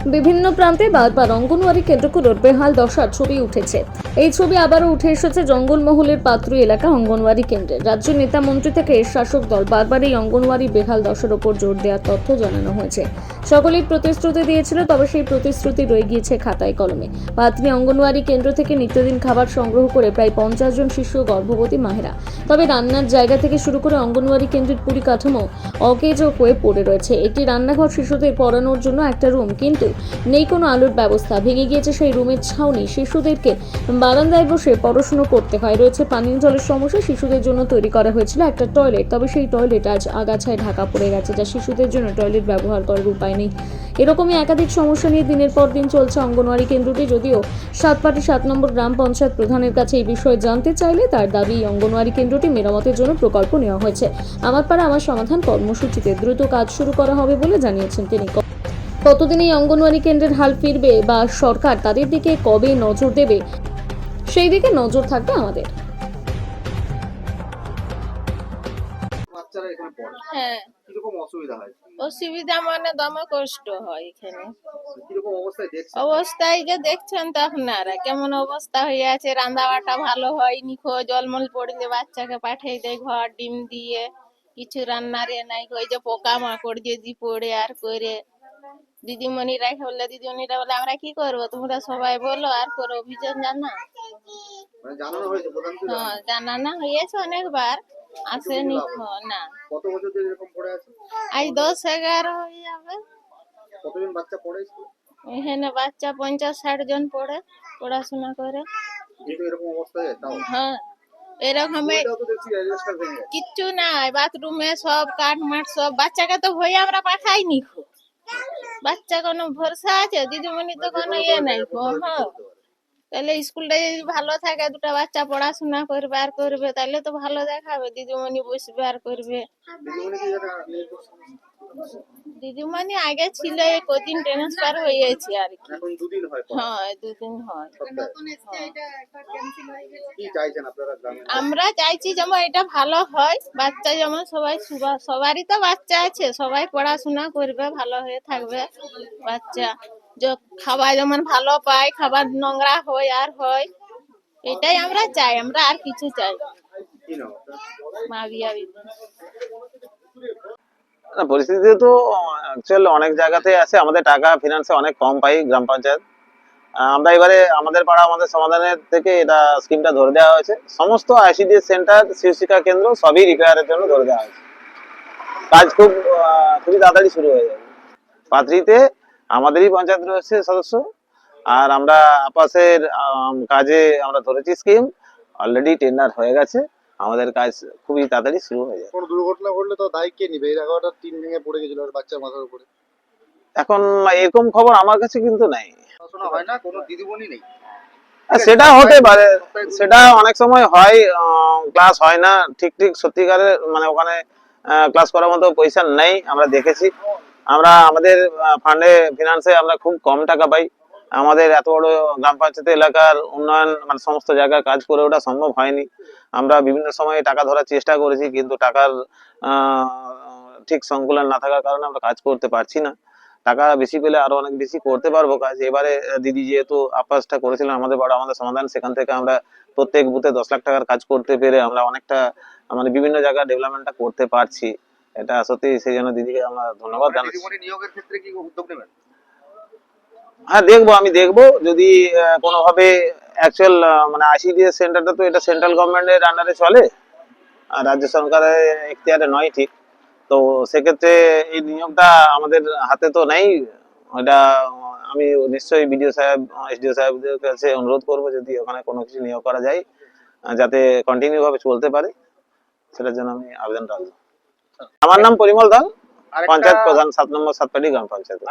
বিভিন্ন প্রান্তে বারবার অঙ্গনওয়াড়ি কেন্দ্রগুলোর বেহাল দশার ছবি উঠেছে। এই ছবি আবারও উঠে এসেছে জঙ্গলমহলের পাত্রী এলাকা অঙ্গনওয়াড়ি কেন্দ্রে। রাজ্য নেতা মন্ত্রী থেকে শাসক দল বারবার এই অঙ্গনওয়াড়ি বেহাল দশার ওপর জোর দেওয়ার তথ্য জানানো হয়েছে। সকলেই প্রতিশ্রুতি দিয়েছিল, তবে সেই প্রতিশ্রুতি রয়ে গিয়েছে খাতায় কলমে। পাত্রী অঙ্গনওয়াড়ি কেন্দ্র থেকে নিত্যদিন খাবার সংগ্রহ করে প্রায় 50 জন শিশু ও গর্ভবতী মায়েরা। তবে রান্নার জায়গা থেকে শুরু করে অঙ্গনওয়াড়ি কেন্দ্রের পরিকাঠামো অকেজো হয়ে পড়ে রয়েছে। একটি রান্নাঘর, শিশুদের পড়ানোর জন্য একটা রুম, কিন্তু নেই কোনো আলোর ব্যবস্থা। ভেঙে গিয়েছে সেই রুমের ছাউনি। শিশুদেরকে বারান্দায় বসে পড়াশুনো করতে হয়। রয়েছে পানীয় জলের সমস্যা। শিশুদের জন্য তৈরি করা হয়েছিল একটা টয়লেট, তবে সেই টয়লেট আজ আগাছায় ঢাকা পড়ে গেছে, যা শিশুদের জন্য টয়লেট ব্যবহার করার উপায় নেই। এরকমই একাধিক সমস্যা নিয়ে দিনের পর দিন চলছে অঙ্গনওয়াড়ি কেন্দ্রটি। যদিও সাতপাটি 7 নম্বর গ্রাম পঞ্চায়েত প্রধানের কাছে এই বিষয়ে জানতে চাইলে তার দাবি, অঙ্গনওয়াড়ি কেন্দ্রটি মেরামতের জন্য প্রকল্প নেওয়া হয়েছে। আমার পাড়া আমার সমাধান কর্মসূচিতে দ্রুত কাজ শুরু করা হবে বলে জানিয়েছেন তিনি। কতদিন এই অঙ্গনওয়াড়ি কেন্দ্রের হাল ফিরবে বা সরকার তাদের দিকে কবে নজর দেবে, সেই দিকে নজর থাকবে আমাদের। বাচ্চারা এখানে পড়ে হ্যাঁ, কিরকম অসুবিধা হয়? অসুবিধা মানে দমে কষ্ট হয় এখানে। কিরকম অবস্থায় দেখছেন? অবস্থায় যে দেখছেন তো আপনারা কেমন অবস্থা হয়ে আছে, রান্না বাটা ভালো হয়নি, জলমল পড়লে বাচ্চাকে পাঠিয়ে দেয় ঘর ডিম দিয়ে, কিছু রান্নার এ নাই। ওই যে পোকা মাকড় যদি পড়ে আর করে দিদিমণিরা বললে, দিদিমণিরা বলে আমরা কি করবো, তোমরা সবাই বলো আর করে অভিযোগ জানা। মানে জানানো হয়েছে প্রধানকে? হ্যাঁ, জানানো হয়েছে অনেকবার, আসেনি। না, কত বছর ধরে এরকম পড়ে আছে? আজ 10-11 হয়ে যাবে। কতজন বাচ্চা পড়ে স্কুলে? এখানে বাচ্চা 50-60 জন পড়ে, পড়াশোনা করে। কিন্তু এরকম অবস্থায় তাও হ্যাঁ, এরকম স্কুলটাও তো দেখছি অ্যাডজাস্টার ভেঙে গেছে। কিচ্ছু নাই, বাথরুমে সব কাঠমাট সব। বাচ্চাকে তো ভয়ে আমরা পাঠাইনি। বাচ্চা কোনো ভরসা আছে? দিদিমণি তো কোনো ইয়ে নাই। হ্যাঁ, তাহলে স্কুলটা যদি ভালো থাকে, দুটো বাচ্চা পড়াশোনা করবে আর করবে, তাহলে তো ভালো দেখাবে। দিদিমণি বসবে আর করবে। দিদিমণি কি জানা নেই তো? দিদিমণি আগে ছিল, এই কদিন ট্রান্সফার হয়েছে আর কি। এখন দুদিন হয় পড়া। হ্যাঁ, 2 দিন হয়। কি চাইছেন আপনারা গ্রামে? আমরা চাইছি যেমন এটা ভালো হয়, বাচ্চা যেমন সবাই সবারই তো বাচ্চা আছে, সবাই পড়াশোনা করবে, ভালো হয়ে থাকবে বাচ্চা। খাবার যেমন ভালো পায়, খাবার নোংরা হয় আর হয়, এটাই আমরা চাই। আমরা আর কিছু চাই না। কি নাম আপনার? মাবিয়া বিবি। না, পরিস্থিতি তো অ্যাকচুয়ালি অনেক জায়গাতে আছে। আমাদের টাকা ফিনান্সে অনেক কম পাই গ্রাম পঞ্চায়েত। আমরা এবারে আমাদের পাড়া আমাদের সমাধানের থেকে এটা স্কিমটা ধরে দেওয়া হয়েছে। সমস্ত আইসিডিএস সেন্টার, শিক্ষা কেন্দ্র সবই রিপেয়ারের জন্য ধরে দেওয়া হয়েছে। কাজ খুবই তাড়াতাড়ি শুরু হয়ে যাবে। পাত্রীতে আমাদেরই পঞ্চায়েত রয়েছে সদস্য, আর আমরা আপাসের কাজে আমরা ধরেছি স্কিম। অলরেডি টেন্ডার হয়ে গেছে, আমাদের কাজ খুবই তাড়াতাড়ি শুরু হয়ে যাবে। কোনো দুর্ঘটনা ঘটলে তো দায় কে নিবে? এই জায়গাটা টিন ভেঙে পড়ে গেছিল আর বাচ্চার মাথার উপরে। এখন এরকম খবর আমার কাছে কিন্তু নেই। পড়াশোনা হয় না, কোনো দিদিমণি নেই। সেটা হতে পারে, সেটা অনেক সময় হয়, ক্লাস হয় না ঠিক ঠিক সত্যিকারের, মানে ওখানে ক্লাস করার মতো পয়সা নেই। আমরা দেখেছি, আমরা আমাদের ফান্ডে ফিনান্সে আমরা খুব কম টাকা পাই। আমাদের এত বড় গ্রাম পঞ্চায়েত এলাকার উন্নয়ন, মানে সমস্ত জায়গায় কাজ করে ওটা সম্ভব হয়নি। আমরা বিভিন্ন সময় টাকা ধরার চেষ্টা করেছি, কিন্তু টাকার ঠিক সংকুলন না থাকার কারণে আমরা কাজ করতে পারছি না। টাকা বেশি পেলে আরো অনেক বেশি করতে পারবো কাজ। এবারে দিদি যেহেতু আপাসটা করেছিলেন আমাদের বড় আমাদের সমাধান, সেখান থেকে আমরা প্রত্যেক বুথে 10 লাখ টাকার কাজ করতে পেরে আমরা অনেকটা মানে বিভিন্ন জায়গায় ডেভেলপমেন্টটা করতে পারছি। এটা সত্যি, সেই জন্য দিদিকে আমরা ধন্যবাদ জানাচ্ছি। দিদিমণি নিয়োগের ক্ষেত্রে কি উদ্যোগ নেবেন? হ্যাঁ, আমি দেখবো যদি কোনোভাবে অ্যাকচুয়াল মানে আইসিডিএস সেন্টারটা তো এটা সেন্ট্রাল গভর্নমেন্টের আন্ডারে চলে, আর রাজ্য সরকারের এখতিয়ারে নয় ঠিক। তো সেক্ষেত্রে এই নিয়োগটা আমাদের হাতে তো নেই। ওটা আমি নিশ্চয়ই বিডিও সাহেব, এসডিও সাহেবদের কাছে অনুরোধ করবো যদি ওখানে কোনো কিছু নিয়োগ করা যায়, যাতে কন্টিনিউ ভাবে চলতে পারে, সেটার জন্য আমি আবেদন রাখবো। আমার নাম পরিমল দাল, পঞ্চায়েত প্রধান 7 নম্বর সাতপাটি গ্রাম পঞ্চায়েত।